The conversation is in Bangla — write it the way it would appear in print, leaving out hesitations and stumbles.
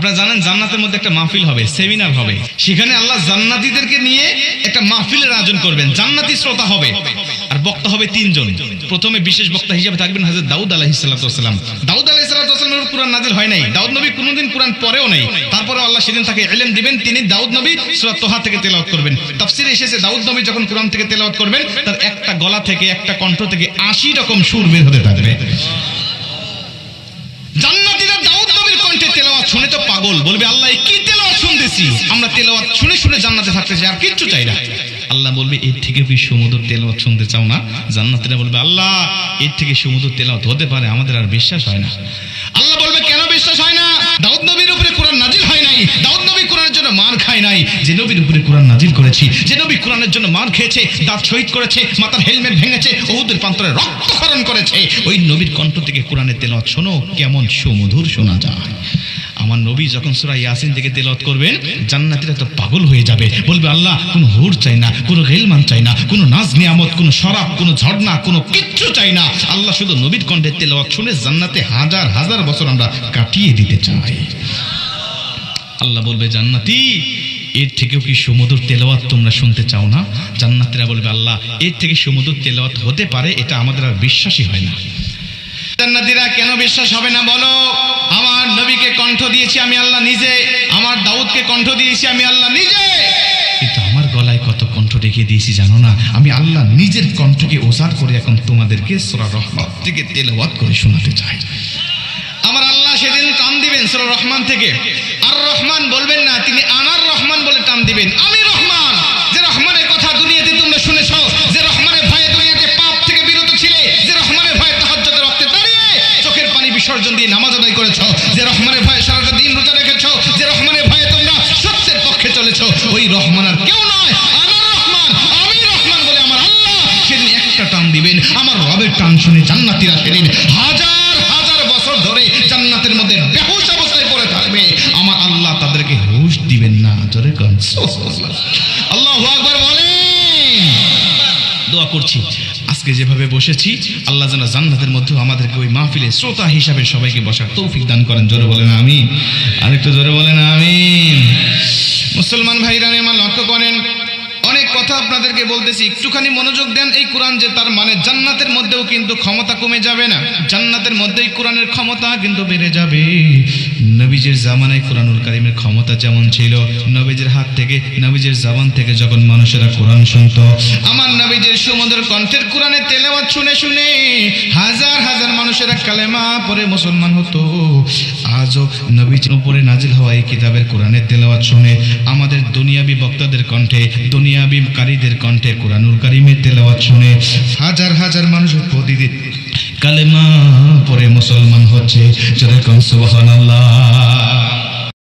আপনারা জানেন জান্নাতের মধ্যে একটা মাহফিল হবে, সেমিনার হবে, সেখানে আল্লাহ জান্নাতীদেরকে নিয়ে একটা মাহফিলের আয়োজন করবেন। জান্নাতি শ্রোতা হবে আর বক্তা হবে 3 জন। প্রথমে বিশেষ বক্তা হিসেবে থাকবেন হযরত দাউদ আলাইহিস সালাম। দাউদ আলাইহিস সালামের কুরআন নাজিল হয় নাই, দাউদ নবী কোনোদিন কুরআন পড়েও নাই, তারপরে আল্লাহ সেদিন তাকে ইলম দিবেন, তিনি দাউদ নবী সূরা তোহা থেকে তেলাওয়াত করবেন। তাফসীরে এসেছে দাউদ নবী যখন কুরআন থেকে তেলাওয়াত করবেন তার একটা গলা থেকে একটা কণ্ঠ থেকে 80 রকম সুর বের হতে থাকবে। জান্নাতীরা দাউদ নবীর কণ্ঠে তেলাওয়াত শুনে তো পাগল, বলবে আল্লাহ কি তেলাওয়াত শুনতেছি, আমরা তেলাওয়াত শুনে শুনে জান্নাতে থাকতে চাই, আর কিচ্ছু চাই না। আল্লাহ বলবে এর থেকে বেশি সুমধুর তেলাওয়াত শুনতে চাও না? জান্নাতীরা বলবে আল্লাহ এর থেকে সুমধুর তেলাওয়াত হতে পারে, আমাদের আর বিশ্বাস হয় না। আল্লাহ বলবে কেন বিশ্বাস হয় না? দাউদ নবীর উপরে কোরআন নাজিল হয় নাই, দাউদ নবী কোরআনের জন্য মার খায় নাই। যে নবীর উপরে কোরআন নাজিল করেছি, যে নবী কোরআনের জন্য মার খেয়েছে, দাঁত শহীদ করেছে, মাথার হেলমেট ভেঙেছে, উহুদের প্রান্তরে রক্তক্ষরণ করেছে, ওই নবীর কণ্ঠ থেকে কোরআনের তেলাওয়াত শোনো কেমন সুমধুর শোনা যায়। আমার নবী যখন সূরা ইয়াসিন থেকে তেলাওয়াত করবেন জান্নাতীরা তো পাগল হয়ে যাবে, বলবে আল্লাহ কোনো হুর চাই না, কোনো গিলমান চাই না, কোনো নাজ নিয়ামত, কোনো শরাব, কোনো ঝর্ণা, কোনো কিচ্ছু চাই না। আল্লাহ শুধু নবীর কণ্ঠে তেলাওয়াত শুনে জান্নাতে হাজার হাজার বছর আমরা কাটিয়ে দিতে চাই। আল্লাহ বলবে জান্নাতি এর থেকেও কি সুমধুর তেলাওয়াত তোমরা শুনতে চাও না? জান্নাতীরা বলবে আল্লাহ এর থেকে সুমধুর তেলাওয়াত হতে পারে, এটা আমাদের আর বিশ্বাসই হয় না। জান্নাতীরা কেন বিশ্বাস হবে না বলো? আমার নবীকে কণ্ঠ দিয়েছি আমি আল্লাহ নিজে, আমার দাউদকে কণ্ঠ দিয়েছি আমি আল্লাহ নিজে, কিন্তু আমার গলায় কত কণ্ঠ রেখে দিয়েছি জানো না? আমি আল্লাহ নিজের কণ্ঠকে ওজার করে এখন তোমাদেরকে সূরা রহমান থেকে তেলাওয়াত করে শোনাতে চাই। আমার আল্লাহ সেদিন টান দিবেন সূরা রহমান থেকে, আর রহমান বলবেন না, তিনি আনার রহমান বলে টান দিবেন। আমি রহমান, যে রহমানের কথা দুনিয়াতে তোমরা শুনেছো, যে রহমানের ভয়ে দুনিয়াতে পাপ থেকে বিরত ছিলে, যে রহমানের ভয়ে তাহাজ্জুদের ওয়াক্তে দাঁড়িয়ে চোখের পানি বিসর্জন দিয়ে নামাজ আদায় করেছো, যে রহমানের ভয়ে সারাটা দিন রোজা রেখেছো, যে রহমানের ভয়ে তোমরা সত্যের পক্ষে চলেছো, ওই রহমান আর কেউ নয়, আনার রহমান, আমি রহমান বলে আমার আল্লাহ সেদিন একটা টান দিবেন। আমার রবের টান শুনে জান্নাতীরা সেদিন হাজার হাজার বছর ধরে জান্নাতের মধ্যে বেহুশ অবস্থায় পড়ে থাকবে, আমার আল্লাহ তাদেরকে হুশ দিবেন না। জোরে কোন সুবহানাল্লাহ, আল্লাহু আকবার বলেন। দোয়া করছি আজকে যেভাবে বসেছি আল্লাহ যেন জান্নাতের মধ্যে আমাদেরকে ওই মাহফিলে শ্রোতা হিসাবে সবাইকে বসার তৌফিক দান করেন। জোরে বলেন আমিন, আরেকটু জোরে বলেন আমিন। মুসলমান ভাইরা আমার লক্ষ্য করেন, অনেক কথা আপনাদেরকে বলতেছি, একটুখানি মনোযোগ দেন। এই কোরআন যে তার মানে জান্নাতের মধ্যেও কিন্তু ক্ষমতা কমে যাবে না, জান্নাতের মধ্যেই কোরআনের ক্ষমতা কিন্তু বেড়ে যাবে। নবীজির জামানায় কোরআনুল কারীমের ক্ষমতা যেমন ছিল, নবীজির হাত থেকে, নবীজির জবান থেকে যখন মানুষেরা কোরআন শুনতো, আমার নবীজির সুমধুর কণ্ঠের কোরআনের তেলাওয়াত শুনে শুনে হাজার হাজার মানুষেরা কালেমা পড়ে মুসলমান হতো। আজও নবীজির উপরে নাজিল হওয়া এই কিতাবের কোরআনের তেলাওয়াত শুনে আমাদের দুনিয়াবি বক্তাদের কণ্ঠে, দুনিয়াবি কারীদের কণ্ঠে কোরআনুল কারীমের তেলাওয়াত শুনে হাজার হাজার মানুষ প্রতিদিন কালেমা পড়ে মুসলমান হচ্ছে। জোরে কোন সুবহানাল্লাহ।